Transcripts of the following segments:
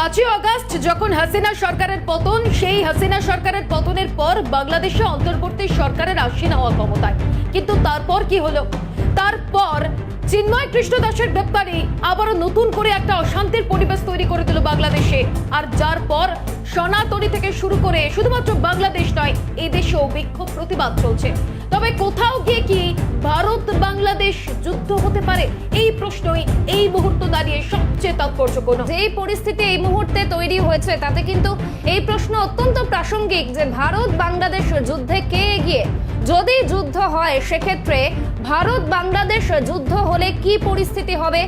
5ই August যখন হাসিনা সরকারের পতন, সেই হাসিনা সরকারের পতনের পর বাংলাদেশে অন্তর্বর্তী সরকারের আসীন হওয়া ক্ষমতায়। কিন্তু তারপর কি হলো? তারপর চিন্ময় কৃষ্ণ দাসের গ্রেপ্তারি আবারও নতুন করে একটা অশান্তির পরিবেশ তৈরি করে দিল বাংলাদেশে। আর যার পর সনাতনী থেকে শুরু করে শুধুমাত্র বাংলাদেশ নয়, এই দেশেও বিক্ষোভ প্রতিবাদ চলছে। তবে কোথাও গিয়ে কি ভারত বাংলাদেশ যুদ্ধ হতে পারে? এই প্রশ্নই এই মুহূর্ত দাঁড়িয়ে সবচেয়ে তাৎপর্যপূর্ণ। যে পরিস্থিতি এই মুহূর্তে তৈরি হয়েছে তাতে কিন্তু এই প্রশ্ন অত্যন্ত প্রাসঙ্গিক যে ভারত বাংলাদেশ যুদ্ধে কে এগিয়ে? যদি যুদ্ধ হয় সেক্ষেত্রে ভারত বাংলাদেশ যুদ্ধ হলে কি পরিস্থিতি হবে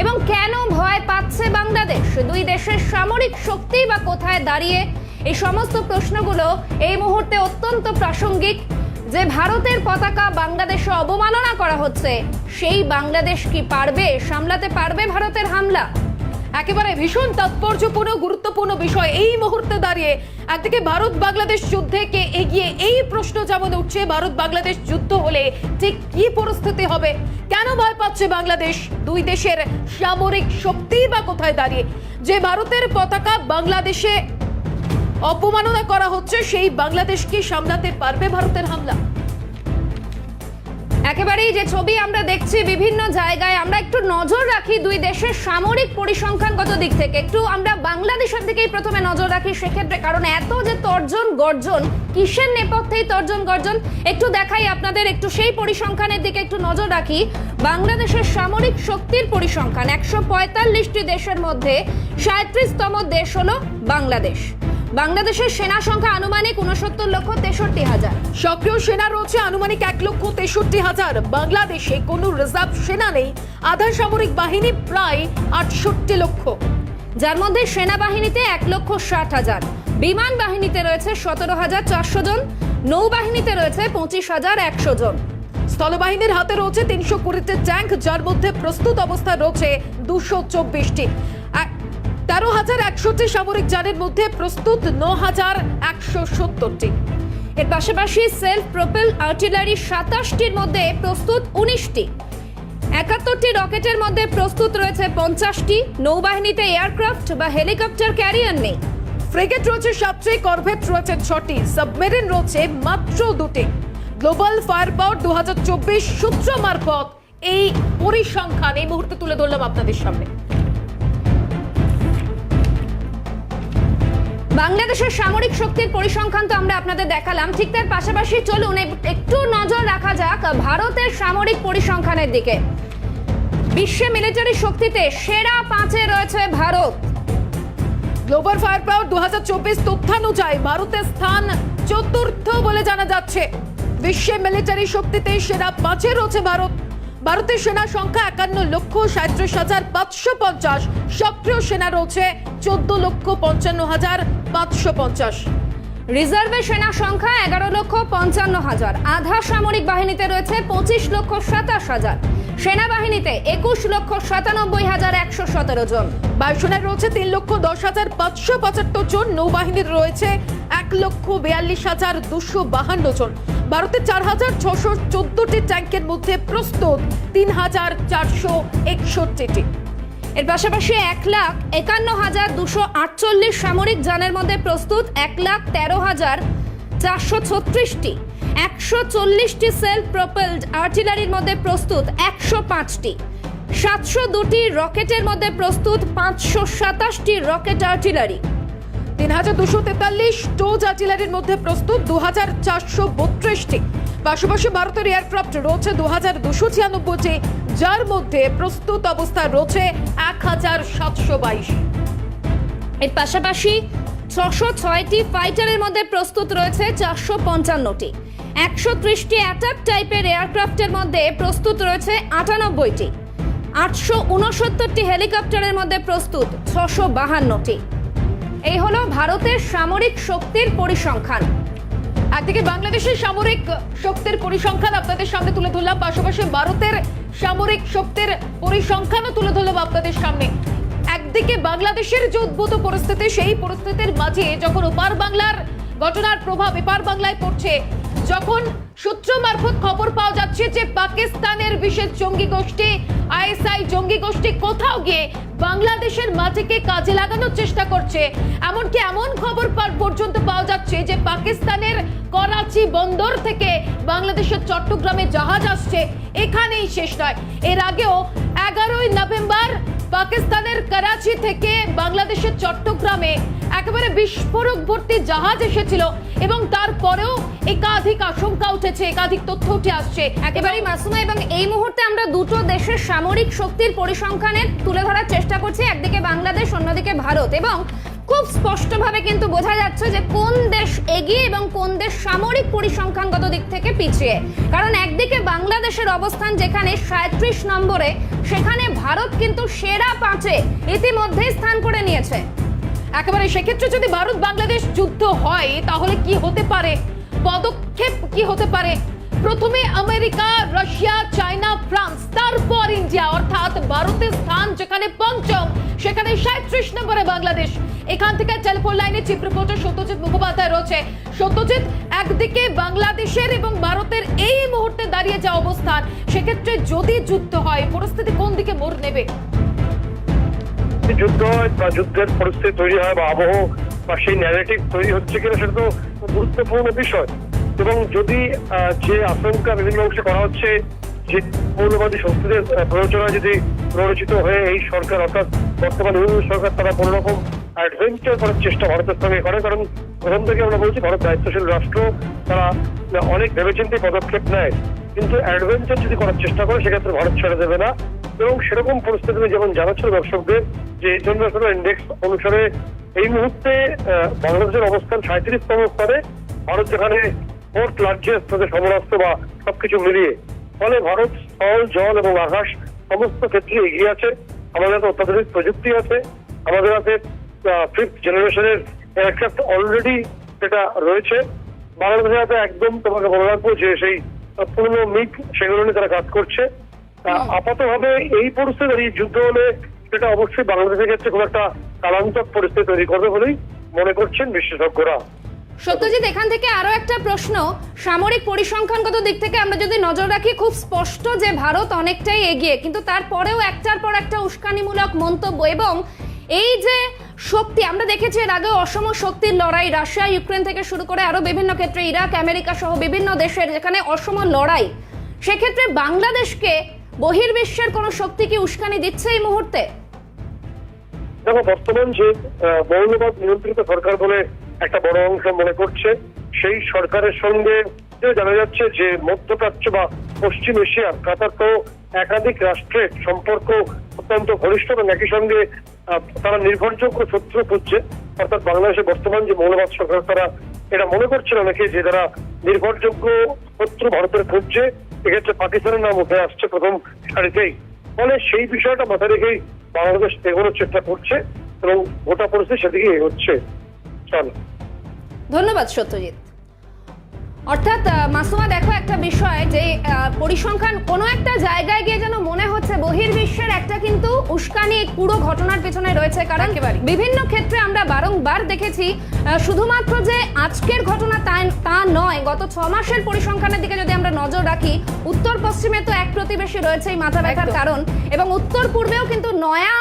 এবং কেন ভয় পাচ্ছে বাংলাদেশ? দুই দেশের সামরিক শক্তি বা কোথায় দাঁড়িয়ে? এই সমস্ত প্রশ্নগুলো এই মুহূর্তে অত্যন্ত প্রাসঙ্গিক। যে ভারতের পতাকা বাংলাদেশে অবমাননা করা হচ্ছে, সেই বাংলাদেশ কি পারবে সামলাতে? পারবে ভারতের হামলা? একেবারে ভীষণ তাৎপর্যপূর্ণ গুরুত্বপূর্ণ বিষয় এই মুহূর্তে দাঁড়িয়ে। একদিকে ভারত বাংলাদেশ যুদ্ধে কে এগিয়ে, এই প্রশ্ন যেমন উঠছে, ভারত বাংলাদেশ যুদ্ধ হলে ঠিক কি পরিস্থিতি হবে, কেন ভয় পাচ্ছে বাংলাদেশ, দুই দেশের সামরিক শক্তি বা কোথায় দাঁড়িয়ে? যে ভারতের পতাকা বাংলাদেশে অপমাননা করা হচ্ছে, সেই বাংলাদেশ কি সামলাতে পারবে ভারতের হামলা? একেবারেই যে ছবি আমরা দেখছি বিভিন্ন জায়গায়, আমরা একটু নজর রাখি দুই দেশের সামরিক পরিসংখ্যানগত দিক থেকে। একটু আমরা বাংলাদেশের দিকেই প্রথমে নজর রাখি সেক্ষেত্রে, কারণ এত যে তর্জন গর্জন, কিসের নেপথ্যেই তর্জন গর্জন একটু দেখাই আপনাদের। একটু সেই পরিসংখ্যানের দিকে একটু নজর রাখি। বাংলাদেশের সামরিক শক্তির পরিসংখ্যান 145টি দেশের মধ্যে 37তম দেশ হলো বাংলাদেশ। বাংলাদেশের সেনা সংখ্যা আনুমানিক 69,63,000। সক্রিয় সেনা রয়েছে আনুমানিক 1,63,000। বাংলাদেশে কোনো রিজার্ভ সেনা নেই। আধা সামরিক বাহিনী প্রায় 68 লক্ষ, যার মধ্যে সেনাবাহিনীতে 1,60,000, বিমান বাহিনীতে রয়েছে 17,400 জন, নৌবাহিনীতে রয়েছে 25,100 জন। স্থলবাহিনীর হাতে রয়েছে 320টি ট্যাঙ্ক, যার মধ্যে প্রস্তুত অবস্থায় রয়েছে 224টি। 13,100টি সামরিক যানের মধ্যে প্রস্তুত 9,170টি। এর পাশাপাশি সেলফ প্রোপেল আর্টিলারি 27টির মধ্যে প্রস্তুত 19টি। 71টি রকেটের মধ্যে প্রস্তুত রয়েছে 50টি। নৌবাহিনীতে এয়ারক্রাফট বা হেলিকপ্টার ক্যারিয়ার নেই। ফ্রিগেট রয়েছে 7টি, করভেট রয়েছে 6টি, সাবমেরিন রয়েছে মাত্র 2টি। গ্লোবাল ফায়ার পাওয়ার 2024 সূত্র মারফত এই পরিসংখ্যান এই মুহূর্তে তুলে ধরলাম আপনাদের সামনে। বাংলাদেশের সামরিক শক্তির পরিসংখ্যান তো আমরা আপনাদের দেখালাম, ঠিক তার পাশাপাশি চলুন একটু নজর রাখা যাক ভারতের সামরিক পরিসংখ্যানের দিকে। বিশ্বে মিলিটারি শক্তিতে সেরা 5-এ রয়েছে ভারত। গ্লোবাল ফায়ার পাওয়ার 2024 তথ্যানুযায়ী ভারতের স্থান 4র্থ বলে জানা যাচ্ছে। বিশ্বে মিলিটারি শক্তিতে সেরা 5-এ রয়েছে ভারত। ভারতের সেনা সংখ্যা 51,37,550। সক্রিয় সেনা রয়েছে 14,55,550। রিজার্ভে সেনা সংখ্যা 11,55,000। আধা সামরিক বাহিনীতে রয়েছে 25,27,000। সেনাবাহিনীতে 21,97,117 জন। বায়ুসেনায় রয়েছে 3,10,575 জন। নৌবাহিনীর রয়েছে 1,42,252 জন। ভারতের 4,614টি ট্যাঙ্কের মধ্যে প্রস্তুত 3,461টি। এর পাশাপাশি 1,51,248 সামরিক যানের মধ্যে প্রস্তুত 1,13,436টি। 140টি সেলফ প্রোপেলড আর্টিলারির মধ্যে প্রস্তুত 105টি। 702টি রকেটের মধ্যে প্রস্তুত 527টি রকেট আর্টিলারি। 3,243 টোজ আর্টিলারির মধ্যে প্রস্তুত 2,432টি। পাশাপাশি ভারতের এয়ারক্রাফট রয়েছে 2,296টি, যার মধ্যে প্রস্তুত অবস্থায় রয়েছে 1,722। এর পাশাপাশি 606টি ফাইটারের মধ্যে প্রস্তুত রয়েছে 455টি। 130টি অ্যাটাক টাইপের এয়ারক্রাফটের মধ্যে প্রস্তুত রয়েছে 98টি। 869টি হেলিকপ্টারের মধ্যে প্রস্তুত 652টি। এই হলো ভারতের সামরিক শক্তির পরিসংখ্যান। একদিকে বাংলাদেশের সামরিক শক্তির পরিসংখ্যান আপনাদের সামনে তুলে ধরলাম, পাশাপাশি ভারতের সামরিক শক্তির পরিসংখ্যানও তুলে ধরলাম আপনাদের সামনে। একদিকে বাংলাদেশের যে উদ্ভূত পরিস্থিতি, সেই পরিস্থিতির মাঝে যখন ওপার বাংলার ঘটনার প্রভাব এপার বাংলায় পড়ছে, যখন সূত্র মারফত খবর পাওয়া যাচ্ছে যে পাকিস্তানের বিশেষ জঙ্গি গোষ্ঠী আইএসআই জঙ্গি গোষ্ঠী কোথাও গিয়ে বাংলাদেশের মাটিকে কাজে লাগানোর চেষ্টা করছে। এমনকি এমন খবর পর্যন্ত পাওয়া যাচ্ছে যে পাকিস্তানের করাচি বন্দর থেকে বাংলাদেশের চট্টগ্রামে জাহাজ আসছে। এখানেই শেষ নয়, এর আগেও 11ই নভেম্বর পাকিস্তানের করাচি থেকে বাংলাদেশের চট্টগ্রামে একেবারে বিস্ফোরক ভর্তি জাহাজ এসেছিল এবং তারপরেও একাধিক আশঙ্কা উঠেছে, একাধিক তথ্য উঠে আসছে। একেবারেই মাসুমা, এবং এই মুহূর্তে আমরা দুটো দেশের সামরিক শক্তির পরিসংখ্যানের তুলে ধরার চেষ্টা করছি, একদিকে বাংলাদেশ, অন্যদিকে ভারত, এবং খুব স্পষ্টভাবে কিন্তু বোঝা যাচ্ছে যে কোন দেশ এগিয়ে এবং কোন দেশ সামরিক পরিসংখ্যানগত দিক থেকে পিছিয়ে। কারণ একদিকে বাংলাদেশের অবস্থান যেখানে 37 নম্বরে, সেখানে ভারত কিন্তু সেরা 5-এ ইতিমধ্যেই স্থান করে নিয়েছে। একেবারে সেক্ষেত্রে যদি ভারত বাংলাদেশ যুদ্ধ হয় তাহলে কি হতে পারে, পদক্ষেপ কি হতে পারে? প্রথমে আমেরিকা, রাশিয়া, চায়না, ফ্রান্স, তারপর ইন্ডিয়া, অর্থাৎ ভারতের স্থান যেখানে পঞ্চম সেখানে 37 নম্বরে বাংলাদেশ। এখান থেকে টেলিফোন লাইনে চিফ রিপোর্টার সত্যজিৎ মুখোপাধ্যায় রয়েছে। সত্যজিৎ, একদিকে বাংলাদেশের এবং ভারতের এই মুহূর্তে দাঁড়িয়ে যা অবস্থান, সেক্ষেত্রে যদি যুদ্ধ হয় পরিস্থিতি কোন দিকে মোড় নেবে? যুদ্ধ হয় বা যুদ্ধের পরিস্থিতি তৈরি হয় বা আবহ বা সেই ন্যারেটিভ তৈরি হচ্ছে কিনা সেটা তো গুরুত্বপূর্ণ বিষয়। এবং যদি যে আশঙ্কা বিভিন্ন অংশে করা হচ্ছে যে মৌলবাদী শক্তিদের প্ররোচনা যদি প্ররোচিত হয়ে এই সরকার, অর্থাৎ বর্তমান ইউনিয়ন সরকার, তারা কোন রকম অ্যাডভেঞ্চার করার চেষ্টা ভারতের সঙ্গে করে, কারণ প্রথম থেকে আমরা বলছি ভারত দায়িত্বশীল রাষ্ট্র, তারা অনেক ভেবেচিন্তে পদক্ষেপ নেয়, কিন্তু অ্যাডভেঞ্চার যদি করার চেষ্টা করে সেক্ষেত্রে ভারত ছেড়ে দেবে না। এবং সেরকম পরিস্থিতি যেমন জানাচ্ছিল দর্শকদের যে ইন্টারন্যাশনাল ইন্ডেক্স অনুসারে এই মুহূর্তে বাংলাদেশের অবস্থান 37তম স্থানে, ভারত যেখানে ফোর্থ লার্জেস্ট তাদের সমরাস্ত্র বা সবকিছু মিলিয়ে। ফলে ভারত স্থল, জল এবং আকাশ সমস্ত ক্ষেত্রে এগিয়ে আছে। আমাদের হাতে অত্যাধুনিক প্রযুক্তি আছে, আমাদের হাতে 5th জেনারেশনের এয়ারক্রাফট অলরেডি সেটা রয়েছে। বাংলাদেশের হাতে একদম তোমাকে বলে রাখবো যে সেই পুরনো মিগ, সেগুলো নিয়ে তারা কাজ করছে। আপাতভাবে এই পরিস্থিতি যুদ্ধ হলে সেটা অবশ্যই বাংলাদেশের ক্ষেত্রে খুব একটা কালান্তক পরিস্থিতি তৈরি করবে বলেই মনে করছেন বিশেষজ্ঞরা। সত্যজিৎ, এখান থেকে আরো একটা প্রশ্ন, সামরিক পরিসংখ্যানগত দিক থেকে আমরা যদি নজর রাখি, খুব স্পষ্ট যে ভারত অনেকটাই এগিয়ে, কিন্তু তারপরেও একটার পর একটা উস্কানিমূলক মন্তব্য এবং এই যে শক্তি আমরা দেখেছি এর আগে, অসম শক্তির লড়াই, রাশিয়া, ইউক্রেন থেকে শুরু করে আরো বিভিন্ন ক্ষেত্রে ইরাক, আমেরিকা সহ বিভিন্ন দেশের যেখানে অসম লড়াই, সেক্ষেত্রে বাংলাদেশকে বহির্বিশ্বের কোন শক্তি কি উস্কানি দিচ্ছে এই মুহূর্তে? দেখো, বর্তমান যে মৌলবাদ নিয়ন্ত্রিত সরকার বলে একটা বড় অংশ মনে করছে, সেই সরকারের সঙ্গে জানা যাচ্ছে যে মধ্যপ্রাচ্য বা পশ্চিম এশিয়ার কাতার তো একাধিক রাষ্ট্রের সম্পর্ক অত্যন্ত ঘনিষ্ঠ এবং একই সঙ্গে তারা নির্ভরযোগ্য শত্রু খুঁজছে। অর্থাৎ বাংলাদেশের বর্তমান যে মৌলবাদ সরকার, তারা এটা মনে করছে অনেকে যে তারা নির্ভরযোগ্য শত্রু ভারতের খুঁজছে। এক্ষেত্রে পাকিস্তানের নাম উঠে আসছে প্রথম সারিতেই। ফলে সেই বিষয়টা মাথায় রেখেই বাংলাদেশ এগোনোর চেষ্টা করছে এবং গোটা পরিস্থিতি সেদিকে এগোচ্ছে। চলো, ধন্যবাদ সত্যজিৎ। অর্থাৎ মাসুমা, দেখো একটা বিষয় যে পরিসংখ্যান কোনো একটা জায়গায় গিয়ে যেন মনে হচ্ছে বহির্বিশ্বের একটা কিন্তু উস্কানি পুরো ঘটনার পেছনে রয়েছে। কারণ বিভিন্ন ক্ষেত্রে আমরা বারংবার দেখেছি, শুধুমাত্র যে আজকের ঘটনা তা নয়, গত 6 মাসের পরিসংখ্যানের দিকে যদি আমরা নজর রাখি, উত্তর পশ্চিমে তো এক প্রতিবেশী রয়েছে এই মাথা ব্যথার কারণ, এবং উত্তর পূর্বেও কিন্তু নয়া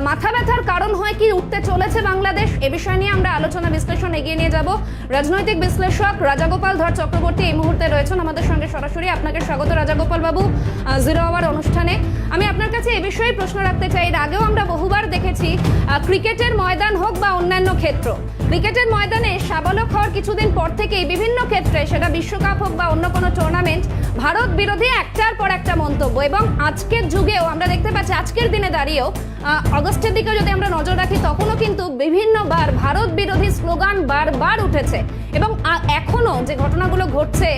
মাথা ব্যথার কারণ হয় কি উঠতে চলেছে বাংলাদেশ। এ বিষয় নিয়ে আমরা আলোচনা বিশ্লেষণ এগিয়ে নিয়ে যাব। রাজনৈতিক বিশ্লেষক রাজাগোপাল ধর চক্রবর্তী এই মুহূর্তে রয়েছেন আমাদের সঙ্গে সরাসরি। আপনাকে স্বাগত রাজাগোপাল বাবু জিরো আওয়ার অনুষ্ঠানে। আমি আপনার কাছে এ বিষয়ে প্রশ্ন রাখতে চাই, এর আগেও আমরা বহুবার দেখেছি ক্রিকেটের ময়দান হোক বা অন্যান্য ক্ষেত্র, ক্রিকেটের ময়দানে সাবালক হওয়ার কিছুদিন পর থেকেই বিভিন্ন ক্ষেত্রে, সেটা বিশ্বকাপ হোক বা অন্য কোনো টুর্নামেন্ট, ভারত বিরোধী একটার পর একটা মন্তব্য। এবং আজকের যুগেও আমরা দেখতে পাচ্ছি, আজকের দিনে দাঁড়িয়েও অগস্টের দিকে যদি আমরা নজর রাখি, তখনও কিন্তু বিভিন্নবার ভারত বিরোধী স্লোগান বারবার উঠেছে। এবং এখনো যে ঘটনাগুলো ঘটছে,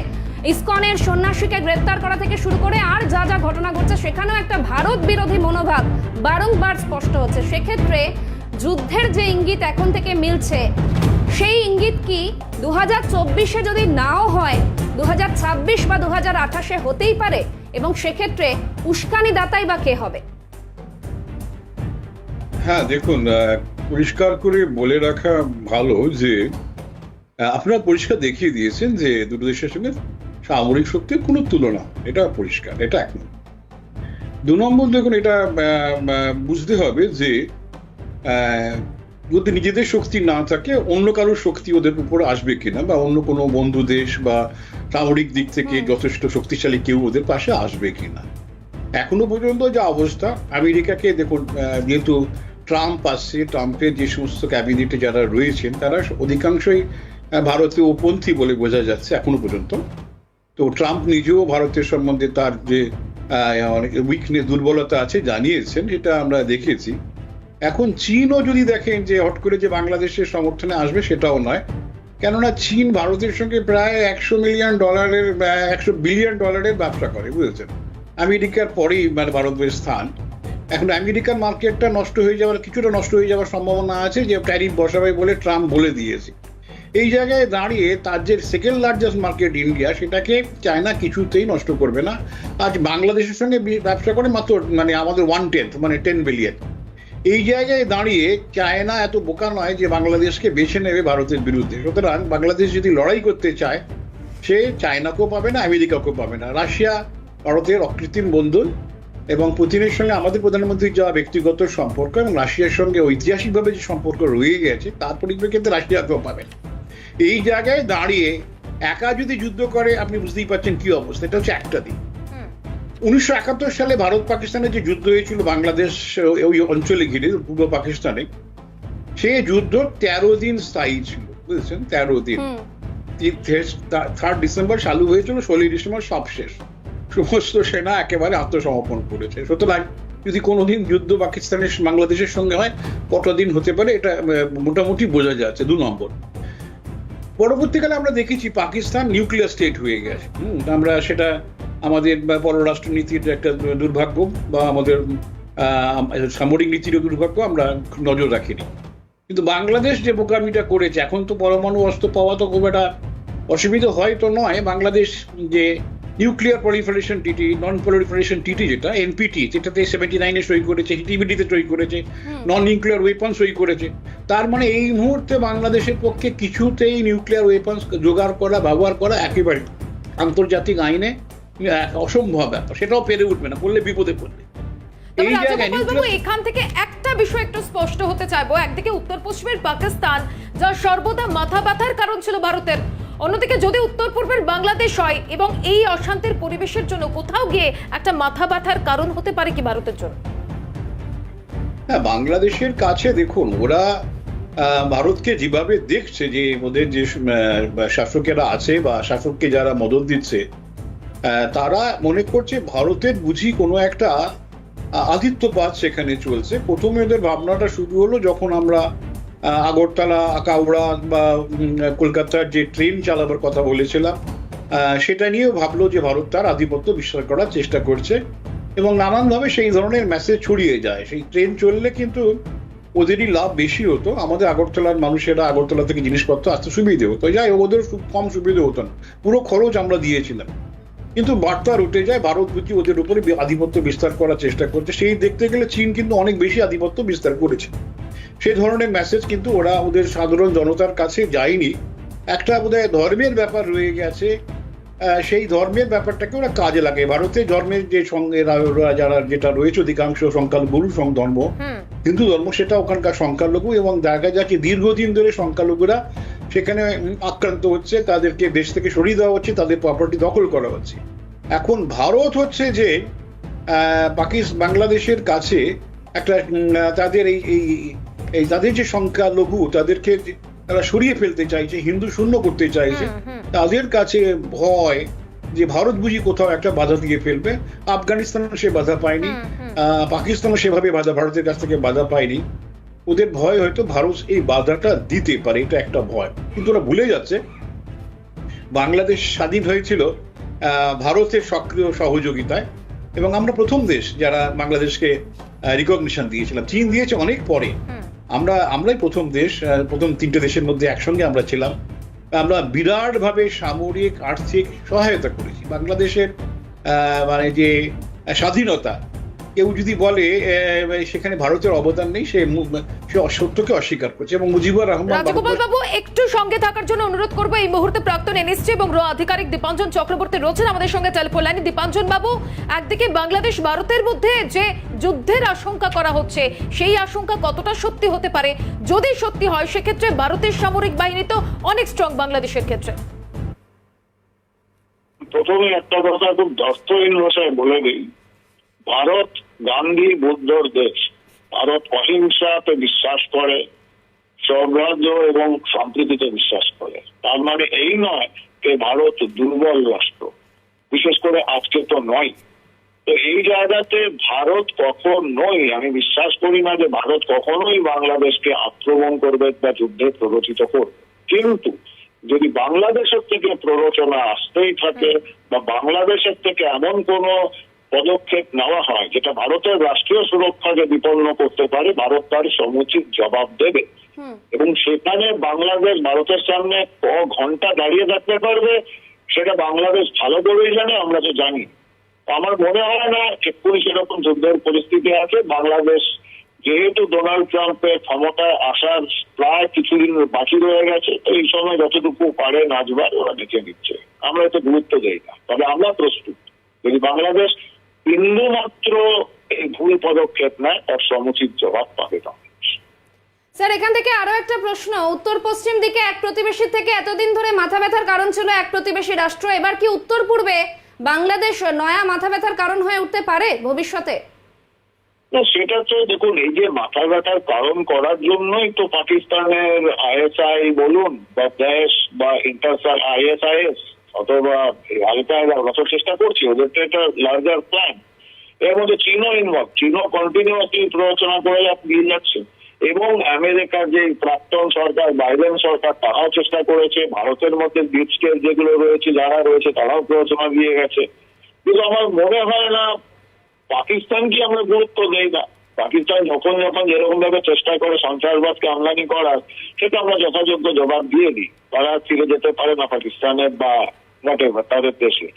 ইসকনের সন্ন্যাসীকে গ্রেপ্তার করা থেকে শুরু করে আর যা যা ঘটনা ঘটছে, সেখানেও একটা ভারত বিরোধী মনোভাব বারংবার স্পষ্ট হচ্ছে। সেক্ষেত্রে যুদ্ধের যে ইঙ্গিত এখন থেকে মিলছে, সেই ইঙ্গিত কি 2024-এ যদি নাও হয় 2026 বা 2028-এ হতেই পারে? এবং সেক্ষেত্রে উস্কানি দাতাই বা কে হবে? হ্যাঁ, দেখুন, পরিষ্কার করে বলে রাখা ভালো যে আপনারা পরিষ্কার দেখিয়ে দিয়েছেন যে দুটো দেশের সঙ্গে সামরিক শক্তির কোনো তুলনা, এটা পরিষ্কার, এটা এক নম্বর। দু নম্বর দেখুন, এটা বুঝতে হবে যে যদি নিজেদের শক্তি না থাকে অন্য কারোর শক্তি ওদের উপর আসবে কিনা, বা অন্য কোনো বন্ধু দেশ বা সামরিক দিক থেকে যথেষ্ট শক্তিশালী কেউ ওদের পাশে আসবে কিনা। এখনো পর্যন্ত যা অবস্থা, আমেরিকাকে দেখুন, যেহেতু ট্রাম্প আসছে, ট্রাম্পের যে সমস্ত ক্যাবিনেটে যারা রয়েছেন তারা অধিকাংশই ভারতীয় পন্থী বলে বোঝা যাচ্ছে এখনো পর্যন্ত। তো ট্রাম্প নিজেও ভারতের সম্বন্ধে তার যে অনেক উইকনেস, দুর্বলতা আছে জানিয়েছেন, সেটা আমরা দেখেছি। এখন চীনও যদি দেখেন যে হট করে যে বাংলাদেশের সমর্থনে আসবে, সেটাও নয়। কেননা চীন ভারতের সঙ্গে প্রায় $100 বিলিয়ন ব্যবসা করে, বুঝেছেন। আমেরিকার পরেই মানে ভারতের স্থান। এখন আমেরিকার মার্কেটটা কিছুটা নষ্ট হয়ে যাওয়ার সম্ভাবনা আছে, যে ট্যারিফ বসাবে বলে ট্রাম্প বলে দিয়েছে। এই জায়গায় দাঁড়িয়ে তার যে সেকেন্ড লার্জেস্ট মার্কেট ইন্ডিয়া, সেটাকে চায়না কিছুতেই নষ্ট করবে না। আজ বাংলাদেশের সঙ্গে ব্যবসা করে মাত্র মানে আমাদের 1/10 মানে 10 বিলিয়ন। এই জায়গায় দাঁড়িয়ে চায়না এত বোকা নয় যে বাংলাদেশকে বেছে নেবে ভারতের বিরুদ্ধে। সুতরাং বাংলাদেশ যদি লড়াই করতে চায়, সে চায়নাকেও পাবে না, আমেরিকাকেও পাবে না। রাশিয়া ভারতের অকৃত্রিম বন্ধু, এবং পুতিনের সঙ্গে আমাদের প্রধানমন্ত্রীর যা ব্যক্তিগত সম্পর্ক এবং রাশিয়ার সঙ্গে ঐতিহাসিকভাবে যে সম্পর্ক রয়ে গেছে, তার পরিপ্রেক্ষিতে রাশিয়াকেও পাবেন। এই জায়গায় দাঁড়িয়ে একা যদি যুদ্ধ করে, আপনি বুঝতেই পারছেন কি অবস্থা। এটা হচ্ছে একটা দিক। 1971 সালে ভারত পাকিস্তানের যে যুদ্ধ হয়েছিল বাংলাদেশ ওই অঞ্চলে ঘিরে, পূর্ব পাকিস্তানে, সে যুদ্ধ 13 দিন স্থায়ী ছিল, বুঝেছেন। 13 দিন। 3 ডিসেম্বর চালু হয়েছিল, 16 ডিসেম্বর সব শেষ। সমস্ত সেনা একেবারে আত্মসমর্পণ করেছে। সুতরাং যদি কোনোদিন যুদ্ধ পাকিস্তানের বাংলাদেশের সঙ্গে হয়, কতদিন দিন হতে পারে এটা মোটামুটি বোঝা যাচ্ছে। 2 নম্বর, পরবর্তীকালে আমরা দেখেছি পাকিস্তান নিউক্লিয়ার স্টেট হয়ে গেছে। আমরা সেটা আমাদের পররাষ্ট্রনীতির একটা দুর্ভাগ্য, বা আমাদের সামরিক নীতির দুর্ভাগ্য, আমরা নজর রাখিনি। কিন্তু বাংলাদেশ যে বোকামিটা করেছে, এখন তো পরমাণু অস্ত্র পাওয়া তো খুব একটা অসুবিধা হয় তো নয়। বাংলাদেশ যে নিউক্লিয়ার প্রলিফারেশন ট্রিটি, নন প্রলিফারেশন ট্রিটি, যেটা NPT, যেটাতে 79-এ সই করেছে, TBT-তে সই করেছে, নন নিউক্লিয়ার ওয়েপন সই করেছে। তার মানে এই মুহূর্তে বাংলাদেশের পক্ষে কিছুতেই নিউক্লিয়ার ওয়েপন জোগাড় করা, ব্যবহার করা একেবারে আন্তর্জাতিক আইনে অসম্ভব ব্যাপার। সেটাও পেরে উঠবে না, করলে বিপদে পড়বে। এই জায়গায় এখান থেকে একটা বিষয় একটু স্পষ্ট হতে চাইবো। একদিকে উত্তর পশ্চিমের পাকিস্তান, যা সর্বদা মাথা ব্যথার কারণ ছিল ভারতের, অন্যদিকে যদি উত্তর পূর্বের বাংলাদেশ হয়, এবং এই অশান্তির পরিবেশের জন্য কোথাও গিয়ে একটা মাথা ব্যথার কারণ হতে পারে কি ভারতের জন্য? হ্যাঁ, বাংলাদেশের কাছে দেখুন, ওরা ভারতকে যেভাবে দেখছে, যে ওদের যে শাসকেরা আছে বা শাসককে যারা মদত দিচ্ছে, তারা মনে করছে ভারতের বুঝি কোনো একটা আধিত্যবাদ সেখানে চলছে। প্রথমে ওদের ভাবনাটা শুরু হলো যখন আমরা আগরতলা, আকাউড়া বা কলকাতার যে ট্রেন চালাবার কথা বলেছিলাম, সেটা নিয়েও ভাবলো যে ভারত তার আধিপত্য বিস্তার করার চেষ্টা করছে, এবং নানানভাবে সেই ধরনের মেসেজ ছড়িয়ে যায়। সেই ট্রেন চললে কিন্তু ওদেরই লাভ বেশি হতো, আমাদের আগরতলার মানুষেরা আগরতলা থেকে জিনিসপত্র আসতে সুবিধে হতো। যাই ওদের কম সুবিধে হতো না, পুরো খরচ আমরা দিয়েছিলাম। কিন্তু বার্তা উঠে যায় ভারত বুঝি ওদের উপরে আধিপত্য বিস্তার করার চেষ্টা করছে। সেই দেখতে গেলে চীন কিন্তু অনেক বেশি আধিপত্য বিস্তার করেছে। সেই ধরনের মেসেজ কিন্তু ওরা ওদের সাধারণ জনতার কাছে যায়নি। একটা বোধহয় ধর্মের ব্যাপার রয়ে গেছে, সেই ধর্মের ব্যাপারটাকে ওরা কাজে লাগে। ভারতের ধর্মের যে সঙ্গে যারা যেটা রয়েছে অধিকাংশ সংখ্যালঘু ধর্ম, হিন্দু ধর্ম, সেটা ওখানকার সংখ্যালঘু, এবং দেখা যাচ্ছে দীর্ঘদিন ধরে সংখ্যালঘুরা সেখানে আক্রান্ত হচ্ছে, তাদেরকে দেশ থেকে সরিয়ে দেওয়া হচ্ছে, তাদের প্রপার্টি দখল করা হচ্ছে। এখন ভারত হচ্ছে যে বাংলাদেশের কাছে একটা তাদের এই তাদের যে সংখ্যালঘু, তাদেরকে তারা সরিয়ে ফেলতে চাইছে, হিন্দু শূন্য করতে চাইছে। তাদের কাছে ভয় যে ভারত বুঝি কোথাও একটা বাধা দিয়ে ফেলবে। আফগানিস্তানও সে বাধা পায়নি, পাকিস্তানও সেভাবে ভারতের কাছ থেকে বাধা পায়নি। ওদের ভয় হয়তো ভারত এই বাধাটা দিতে পারে, এটা একটা ভয়। কিন্তু ওরা ভুলে যাচ্ছে বাংলাদেশ স্বাধীন হয়েছিল ভারতের সক্রিয় সহযোগিতায়, এবং আমরা প্রথম দেশ যারা বাংলাদেশকে রিকগনিশন দিয়েছিলাম। চীন দিয়েছে অনেক পরে, আমরাই প্রথম দেশ, প্রথম 3টে দেশের মধ্যে একসঙ্গে আমরা ছিলাম। আমরা বিরাট ভাবে সামরিক আর্থিক সহায়তা করেছি। বাংলাদেশের মানে যে স্বাধীনতা, কেউ যদি বলে সেখানে ভারতের অবদান নেই, সে সত্যকে অস্বীকার করছে। এবং মুজিবুর রহমান রাজগোপাল বাবু একটু সঙ্গে থাকার জন্য অনুরোধ করবো। এই মুহূর্তে প্রাক্তন এনএসজি এবং র আধিকারিক দীপাঞ্জন চক্রবর্তী রয়েছেন আমাদের সঙ্গে টেলিফোন লাইনে। দীপাঞ্জন বাবু, একদিকে বাংলাদেশ ভারতের মধ্যে যে যুদ্ধের আশঙ্কা করা হচ্ছে, সেই আশঙ্কা কতটা সত্যি হতে পারে? যদি সত্যি হয় সেক্ষেত্রে ভারতের সামরিক বাহিনী তো অনেক স্ট্রং বাংলাদেশের ক্ষেত্রে। প্রথমে একটা কথা খুব দস্তহীন ভাষায় বলে দিই, ভারত গান্ধী বুদ্ধর দেশ। ভারত অহিংসাতে বিশ্বাস করে, সৌহার্দ্য এবং সম্প্রীতিতে বিশ্বাস করে। তার মানে এই নয় যে ভারত দুর্বল রাষ্ট্র, বিশেষ করে আজকে তো নয়। তো এই জায়গাতে ভারত কখনোই, আমি বিশ্বাস করি না যে ভারত কখনোই বাংলাদেশকে আক্রমণ করবে বা যুদ্ধে প্ররোচিত করবে। কিন্তু যদি বাংলাদেশের থেকে প্ররোচনা আসতেই থাকে বা বাংলাদেশের থেকে এমন কোন পদক্ষেপ নেওয়া হয় যেটা ভারতের রাষ্ট্রীয় সুরক্ষাকে বিপন্ন করতে পারে, ভারত তার সমুচিত জবাব দেবে। এবং সেখানে বাংলাদেশ ভারতের সামনে ক ঘন্টা দাঁড়িয়ে থাকতে পারবে সেটা বাংলাদেশ ভালো করেই জানে, আমরা তো জানি। আমার মনে হয় না এক্ষুনি সেরকম যুদ্ধের পরিস্থিতি আছে। বাংলাদেশ যেহেতু ডোনাল্ড ট্রাম্পের ক্ষমতায় আসার প্রায় কিছুদিন বাকি রয়ে গেছে, তো এই সময় যতটুকু পারে নাচবার ওরা দেখে নিচ্ছে, আমরা এতে গুরুত্ব দেই না। তবে আমরা প্রস্তুত, যদি বাংলাদেশ বিন্দু মাত্র এই ভুল পদক্ষেপ নেয় তার সমুচিত জবাব পাবে না। স্যার, এখান থেকে আরো একটা প্রশ্ন। উত্তর পশ্চিম দিকে এক প্রতিবেশী থেকে এতদিন ধরে মাথা ব্যথার কারণ ছিল এক প্রতিবেশী রাষ্ট্র, এবার কি উত্তর পূর্বে বাংলাদেশ নয়া মাথা ব্যথার কারণ হয়ে উঠতে পারে ভবিষ্যতে? সেটা তো দেখুন, এই যে মাথা ব্যথার কারণ করার জন্যই তো পাকিস্তানের আইএসআই বলুন বা দেশ বা ইন্টারসাল আইএসআইএস অথবা আল-কায়েদা চেষ্টা করছে, ওদের তো একটা লার্জার প্ল্যান। এর মধ্যে চীনও ইনভলভ, চীনও কন্টিনিউয়াসলি প্ররোচনা করে দিয়ে যাচ্ছে। এবং আমেরিকার যে প্রাক্তন সরকার, বাইডেন সরকার, তারাও চেষ্টা করেছে। ভারতের মধ্যে ডিপ স্টেট যেগুলো রয়েছে, যারা রয়েছে তারাও প্ররোচনা দিয়ে গেছে। কিন্তু আমার মনে হয় না পাকিস্তানকে আমরা গুরুত্ব দেই না। পাকিস্তান যখন যেরকম ভাবে চেষ্টা করে সন্ত্রাসবাদকে আমদানি করার, সেটা আমরা যথাযোগ্য জবাব দিয়ে দিই। তারা ফিরে যেতে পারে না পাকিস্তানের বা হোয়াটএভার তাদের দেশে।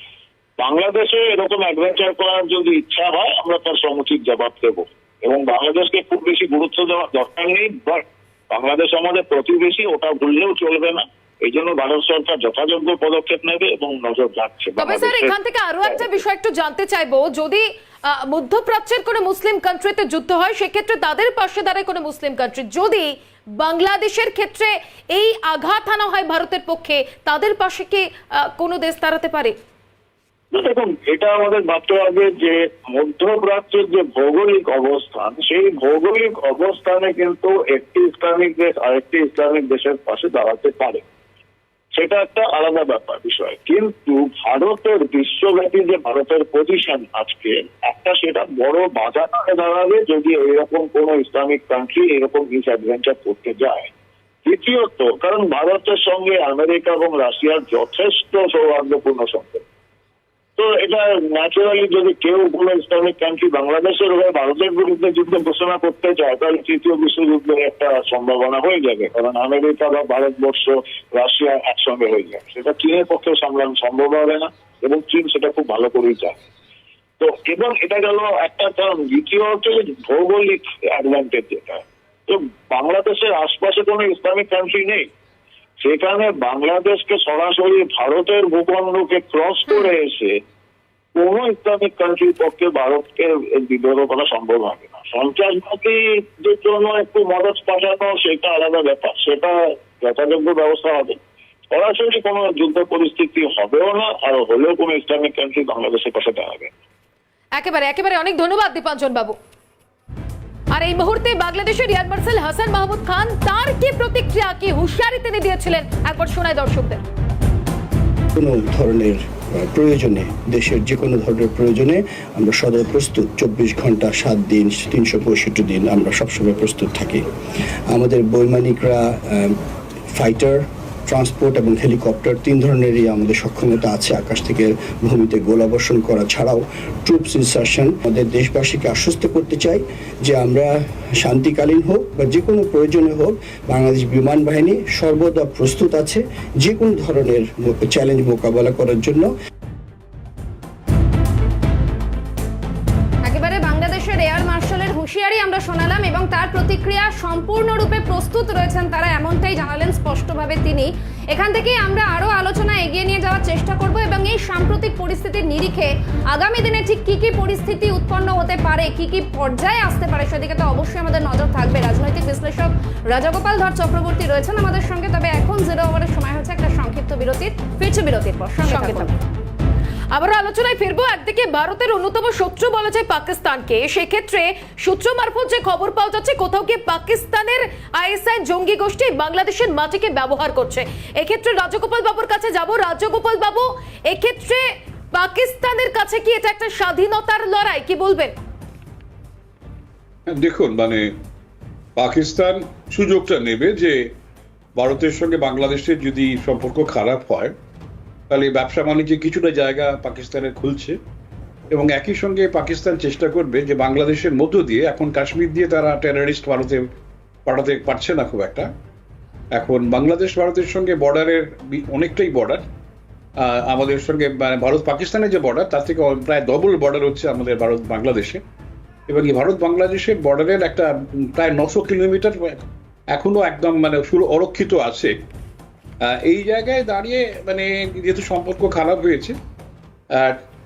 বাংলাদেশে এরকম অ্যাডভেঞ্চার করার যদি ইচ্ছা হয়, আমরা তার সমুচিত জবাব দেবো। এবং বাংলাদেশকে খুব বেশি গুরুত্ব দেওয়ার দরকার নেই, বাট বাংলাদেশ আমাদের প্রতিবেশী, ওটা ভুললেও চলবে না। এই জন্য ভারত সরকার যথাযোগ্য পদক্ষেপ নেবে এবং নজর রাখছে। তবে স্যার, এখান থেকে আরো একটা বিষয় একটু জানতে চাইবো, যদি মধ্যপ্রাচ্যের কোনো মুসলিম কান্ট্রিতে যুদ্ধ হয় সেক্ষেত্রে তাদের পাশে দাঁড়ায় কোনো মুসলিম কান্ট্রি, যদি বাংলাদেশের ক্ষেত্রে এই আঘাত আনা হয় ভারতের পক্ষে, তাদের পাশে কি কোনো দেশ দাঁড়াতে পারে? দেখুন, এটা আমাদের ভাবতে হবে যে মধ্যপ্রাচ্যের যে ভৌগোলিক অবস্থান, সেই ভৌগোলিক অবস্থানে কিন্তু একটি ইসলামিক দেশ আরেকটি ইসলামিক দেশের পাশে দাঁড়াতে পারে, সেটা একটা আলাদা ব্যাপার বিষয়। কিন্তু ভারতের বিশ্বব্যাপী যে ভারতের পজিশন আজকে একটা, সেটা বড় বাধা হয়ে দাঁড়াবে যদি এরকম কোন ইসলামিক কান্ট্রি এরকম মিস অ্যাডভেঞ্চার করতে যায়। দ্বিতীয়ত, কারণ ভারতের সঙ্গে আমেরিকা এবং রাশিয়ার যথেষ্ট সৌহার্দ্যপূর্ণ সম্পর্ক। তো এটা ন্যাচারালি যদি কেউ কোনো ইসলামিক কান্ট্রি বাংলাদেশের হয়ে ভারতের বিরুদ্ধে যুদ্ধ ঘোষণা করতে চায়, তাহলে তৃতীয় বিশ্বযুদ্ধের একটা সম্ভাবনা হয়ে যাবে। কারণ আমেরিকা বা ভারতবর্ষ রাশিয়া একসঙ্গে হয়ে যাবে, সেটা চীনের পক্ষে সামলানো সম্ভব হবে না এবং চীন সেটা খুব ভালো করেই চায়। তো এবং এটা গেল একটা কারণ। দ্বিতীয় হচ্ছে ভৌগোলিক অ্যাডভান্টেজ যেটা, তো বাংলাদেশের আশপাশে কোনো ইসলামিক কান্ট্রি নেই, সেখানে বাংলাদেশকে সরাসরি ভারতের ভূখণ্ডকে ক্রস করে এসে কোন ইসলামিক কান্ট্রির পক্ষে ভারতকে বিদ্রোহ করা সম্ভব হবে না। সন্ত্রাসবাদীদের জন্য একটু মদত পাঠানো সেটা আলাদা ব্যাপার, সেটা যথাযোগ্য ব্যবস্থা হবে। সরাসরি কোনো যুদ্ধ পরিস্থিতি হবেও না, আর হলেও কোনো ইসলামিক কান্ট্রি বাংলাদেশের পাশে দাঁড়াবে। একেবারে অনেক ধন্যবাদ দীপাঞ্জন বাবু। আর এই মুহূর্তে বাংলাদেশের এয়ার মার্শাল হাসান মাহমুদ খান, তার কি প্রতিক্রিয়া, কি হুঁশিয়ারি তিনি দিয়েছিলেন, একবার শোনায় দর্শকদের। কোনো ধরনের প্রয়োজনে, দেশের যে কোনো ধরনের প্রয়োজনে আমরা সদা প্রস্তুত। 24 ঘন্টা 7 দিন 365 দিন আমরা সবসময় প্রস্তুত থাকি। আমাদের বৈমানিকরা ফাইটার, ট্রান্সপোর্ট এবং হেলিকপ্টার 3 ধরনেরই আমাদের সক্ষমতা আছে। আকাশ থেকে ভূমিতে গোলাবর্ষণ করা ছাড়াও ট্রুপস ইনসারশন। আমাদের দেশবাসীকে আশ্বস্ত করতে চাই যে আমরা শান্তিকালীন হোক বা যে কোনো প্রয়োজনে হোক, বাংলাদেশ বিমান বাহিনী সর্বদা প্রস্তুত আছে যে কোনো ধরনের চ্যালেঞ্জ মোকাবেলা করার জন্য। একেবারে বাংলাদেশের আমরা শোনালাম এবং তার প্রতিক্রিয়া সম্পূর্ণরূপে প্রস্তুত রয়েছেন তারা, এমনটাই জানালেন স্পষ্টভাবে তিনি। এখান থেকেই আমরা আরো আলোচনা এগিয়ে নিয়ে যাওয়ার চেষ্টা করব এবং এই সাম্প্রতিক পরিস্থিতির নিরিখে আগামী দিনে ঠিক কি কি পরিস্থিতি উৎপন্ন হতে পারে, কি কি পর্যায়ে আসতে পারে সেদিকে তো অবশ্যই আমাদের নজর থাকবে। রাজনৈতিক বিশ্লেষক রাজাগোপাল ধর চক্রবর্তী রয়েছেন আমাদের সঙ্গে। তবে এখন 0 ওভারের সময় হচ্ছে একটা সংক্ষিপ্ত বিরতির, ফিরছে বিরতির পর। সঙ্গে থাকুন। আবার আলোচনায় ফিরবো। একদিকে ভারতের অন্যতম শত্রু বলা যায় পাকিস্তানকে, সেক্ষেত্রে সূত্র মারফত যে খবর পাওয়া যাচ্ছে কোথাও গিয়ে পাকিস্তানের আইএসআই জঙ্গি গোষ্ঠী বাংলাদেশের মাটিকে ব্যবহার করছে। এক্ষেত্রে রাজগোপাল বাবুর কাছে যাব। রাজগোপাল বাবু, এক্ষেত্রে পাকিস্তানের কাছে কি এটা একটা স্বাধীনতার লড়াই, কি বলবেন? দেখুন, মানে পাকিস্তান সুযোগটা নেবে যে ভারতের সঙ্গে বাংলাদেশের যদি সম্পর্ক খারাপ হয় তাহলে ব্যবসা বাণিজ্যে কিছুটা জায়গা পাকিস্তানের খুলছে, এবং একই সঙ্গে পাকিস্তান চেষ্টা করবে যে বাংলাদেশের মধ্য দিয়ে, এখন কাশ্মীর দিয়ে তারা টেররিস্ট ভারতে পাঠাতে পারছে না খুব একটা, এখন বাংলাদেশ ভারতের সঙ্গে বর্ডারের অনেকটাই বর্ডার আমাদের সঙ্গে, মানে ভারত পাকিস্তানের যে বর্ডার তার থেকে প্রায় ডবল বর্ডার হচ্ছে আমাদের ভারত বাংলাদেশে, এবং এই ভারত বাংলাদেশের বর্ডারের একটা প্রায় 900 কিলোমিটার এখনো একদম মানে অরক্ষিত আছে। এই জায়গায় দাঁড়িয়ে মানে যেহেতু সম্পর্ক খারাপ হয়েছে,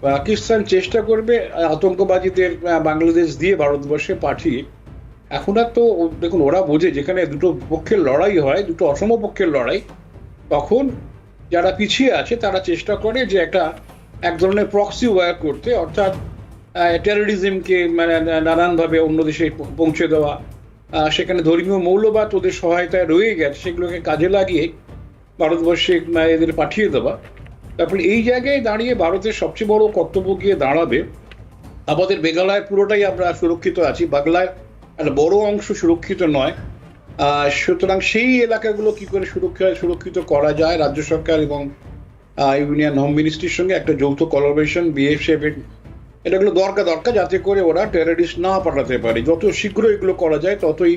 পাকিস্তান চেষ্টা করবে আতঙ্কবাদীদের বাংলাদেশ দিয়ে ভারতবর্ষে পাঠিয়ে। এখন আর তো দেখুন, ওরা বোঝে যেখানে দুটো পক্ষের লড়াই হয়, দুটো অসম পক্ষের লড়াই, তখন যারা পিছিয়ে আছে তারা চেষ্টা করে যে এক ধরনের প্রক্সি ওয়ার করতে, অর্থাৎ টেরোরিজমকে মানে নানানভাবে অন্য দেশে পৌঁছে দেওয়া, সেখানে ধর্মীয় মৌলবাদ ওদের সহায়তায় রয়ে গেছে সেগুলোকে কাজে লাগিয়ে ভারতবর্ষে এদের পাঠিয়ে দেওয়া। তারপরে এই জায়গায় দাঁড়িয়ে ভারতের সবচেয়ে বড় কর্তব্য গিয়ে দাঁড়াবে, আমাদের মেঘালয় পুরোটাই আমরা সুরক্ষিত আছি, বাংলায় একটা বড় অংশ সুরক্ষিত নয়, সুতরাং সেই এলাকাগুলো কি করে সুরক্ষিত করা যায়, রাজ্য সরকার এবং ইউনিয়ন হোম মিনিস্ট্রির সঙ্গে একটা যৌথ কোলাবোরেশন বিএসএফ এটাগুলো দরকার যাতে করে ওরা টেররিস্ট না পাঠাতে পারে। যত শীঘ্র এগুলো করা যায় ততই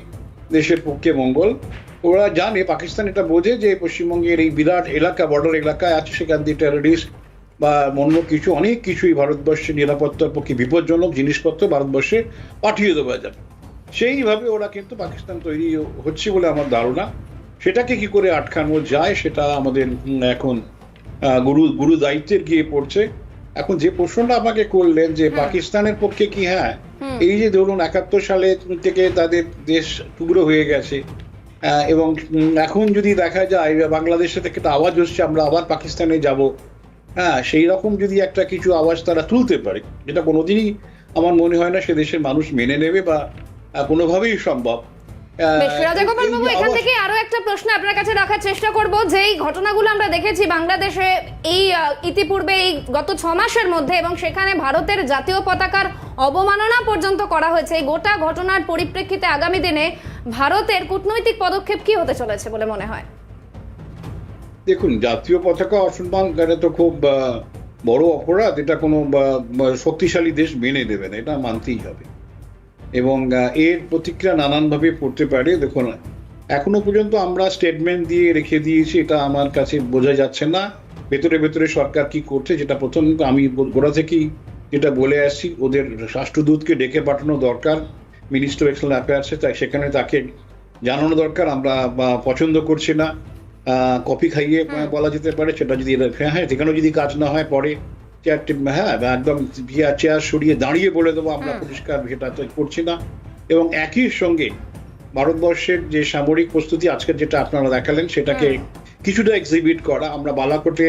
দেশের পক্ষে মঙ্গল। ওরা জানে, পাকিস্তান এটা বোঝে যে পশ্চিমবঙ্গের এই বিরাট এলাকা, বর্ডার এলাকায় আছে, সেখান দিয়ে টেররিস্ট বা অন্য কিছু অনেক কিছুই ভারতবর্ষের নিরাপত্তার পক্ষে বিপজ্জনক জিনিসপত্র ভারতবর্ষে পাঠিয়ে দেওয়া যাবে। সেইভাবে ওরা কিন্তু পাকিস্তান তৈরি হচ্ছে বলে আমার ধারণা। সেটাকে কি করে আটকানো যায় সেটা আমাদের এখন গুরু দায়িত্বের গিয়ে পড়ছে। এখন যে প্রশ্নটা আমাকে করলেন যে পাকিস্তানের পক্ষে কি, হ্যাঁ, এই যে ধরুন 71 সালে থেকে তাদের দেশ টুকরো হয়ে গেছে, এবং এখন যদি দেখা যায় বাংলাদেশে থেকে একটা আওয়াজ হচ্ছে আমরা আবার পাকিস্তানে যাব, হ্যাঁ, সেই রকম যদি একটা কিছু আওয়াজ তারা তুলতে পারে, যেটা কোনোদিনই আমার মনে হয় না সে দেশের মানুষ মেনে নেবে বা কোনোভাবেই সম্ভব। রাজাগোপাল বাবু, এখান থেকে আরো একটা প্রশ্ন আপনার কাছে রাখার চেষ্টা করব। যেই ঘটনাগুলো আমরা দেখেছি বাংলাদেশে এই ইতিপূর্বে এই গত 6 মাসের মধ্যে, এবং সেখানে ভারতের জাতীয় পতাকার অবমাননা পর্যন্ত করা হয়েছে, এই গোটা ঘটনার পরিপ্রেক্ষিতে আগামী দিনে ভারতের কূটনৈতিক পদক্ষেপ কি হতে চলেছে বলে মনে হয়? দেখুন, জাতীয় পতাকা অসম্মান করা তো খুব বড় অপরাধ, এটা কোনো শক্তিশালী দেশ মেনে দেবে না, এটা মানতেই হবে, এবং এর প্রতিক্রিয়া নানানভাবে পড়তে পারে। দেখুন, এখনো পর্যন্ত আমরা স্টেটমেন্ট দিয়ে রেখে দিয়েছি, এটা আমার কাছে বোঝা যাচ্ছে না ভেতরে ভেতরে সরকার কি করছে। যেটা প্রথম আমি গোড়া থেকেই যেটা বলে আসছি, ওদের রাষ্ট্রদূতকে ডেকে পাঠানো দরকার মিনিস্টার অফ এক্সটার্নাল অ্যাফেয়ার্সে, তাই সেখানে তাকে জানানো দরকার আমরা পছন্দ করছি না, কপি খাইয়ে বলা যেতে পারে, সেটা যদি হ্যাঁ সেখানেও যদি কাজ না হয় পরে হ্যাঁ একদম চেয়ার সরিয়ে দাঁড়িয়ে বলে দেবো আমরা পরিষ্কার সেটা করছি না। এবং একই সঙ্গে ভারতবর্ষের যে সামরিক প্রস্তুতি আজকে যেটা আপনারা দেখালেন সেটাকে কিছুটা এক্সিবিট করা, আমরা বালাকোটে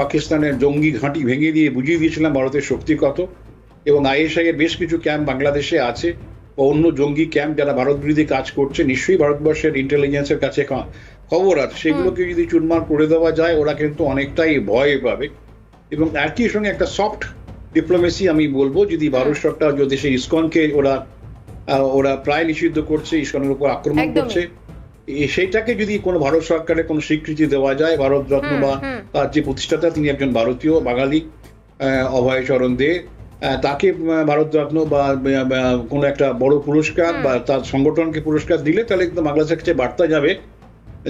পাকিস্তানের জঙ্গি ঘাঁটি ভেঙে দিয়ে বুঝিয়ে দিয়েছিলাম ভারতের শক্তি কত, এবং আইএসআই এর বেশ কিছু ক্যাম্প বাংলাদেশে আছে ও অন্য জঙ্গি ক্যাম্প যারা ভারত বিরোধী কাজ করছে, নিশ্চয়ই ভারতবর্ষের ইন্টেলিজেন্সের কাছে খবর আছে, সেগুলোকে যদি চুরমার করে দেওয়া যায় ওরা কিন্তু অনেকটাই ভয় পাবে। এবং একই সঙ্গে একটা সফট ডিপ্লোমেসি আমি বলবো, যদি ভারত সরকার যদি সেই ইসকনকে ওরা প্রায় নিষিদ্ধ করছে, ইসকনের উপর আক্রমণ করছে, সেইটাকে যদি কোনো ভারত সরকারের কোনো স্বীকৃতি দেওয়া যায়, ভারত রত্ন বা তার যে প্রতিষ্ঠাতা তিনি একজন ভারতীয় বাঙালি অভয় চরণ দে, তাকে ভারত রত্ন বা কোনো একটা বড় পুরস্কার বা তার সংগঠনকে পুরস্কার দিলে তাহলে কিন্তু বাংলাদেশের কাছে বার্তা যাবে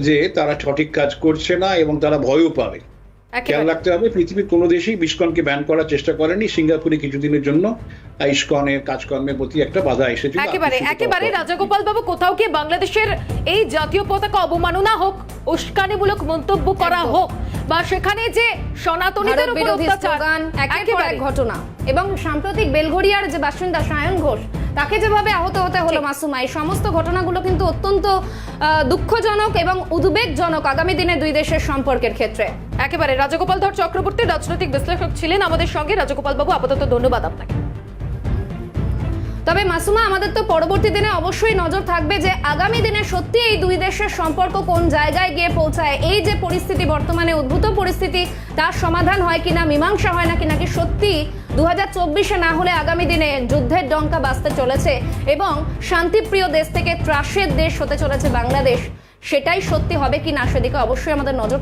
যে তারা সঠিক কাজ করছে না এবং তারা ভয়ও পাবে। খেয়াল রাখতে হবে, পৃথিবীর কোনো দেশেই ইসকনকে ব্যান করার চেষ্টা করেনি। সিঙ্গাপুরে কিছুদিনের জন্য ইসকনের কাজকর্মের প্রতি একটা বাধা এসেছিল। একেবারে রাজাগোপাল বাবু, কোথাও কি বাংলাদেশের এই জাতীয় পতাকা অবমাননা হোক, উস্কানিমূলক মন্তব্য করা হোক, বা সেখানে যে সনাতনীদের উপর বিরোধী অত্যাচার, স্লোগান, একের পর এক ঘটনা, এবং সাম্প্রতিক বেলঘড়িয়ার যে বাসিন্দা সায়ন ঘোষ, তাকে যেভাবে আহত হতে হলো মাসুমা, এই সমস্ত ঘটনাগুলো কিন্তু অত্যন্ত দুঃখজনক এবং উদ্বেগজনক আগামী দিনে দুই দেশের সম্পর্কের ক্ষেত্রে। একেবারে রাজগোপাল ধর চক্রবর্তী রাজনৈতিক বিশ্লেষক ছিলেন আমাদের সঙ্গে। রাজগোপাল বাবু, আপাতত ধন্যবাদ আপনাকে। তবে মাসুমা, আমাদের তো পরবর্তী দিনে অবশ্যই নজর থাকবে যে আগামী দিনে সত্যি এই দুই দেশের সম্পর্ক কোন জায়গায় গিয়ে পৌঁছায়। এই যে পরিস্থিতি, বর্তমানে উদ্ভূত পরিস্থিতি, তার সমাধান হয় কিনা, মীমাংসা হয় নাকি সত্যি 2024-এ না হলে আগামী দিনে যুদ্ধের ডঙ্কা বাজতে চলেছে এবং শান্তিপ্রিয় দেশ থেকে ত্রাসের দেশ হতে চলেছে বাংলাদেশ, সেটাই সত্যি হবে কিনা সেদিকে অবশ্যই আমাদের নজর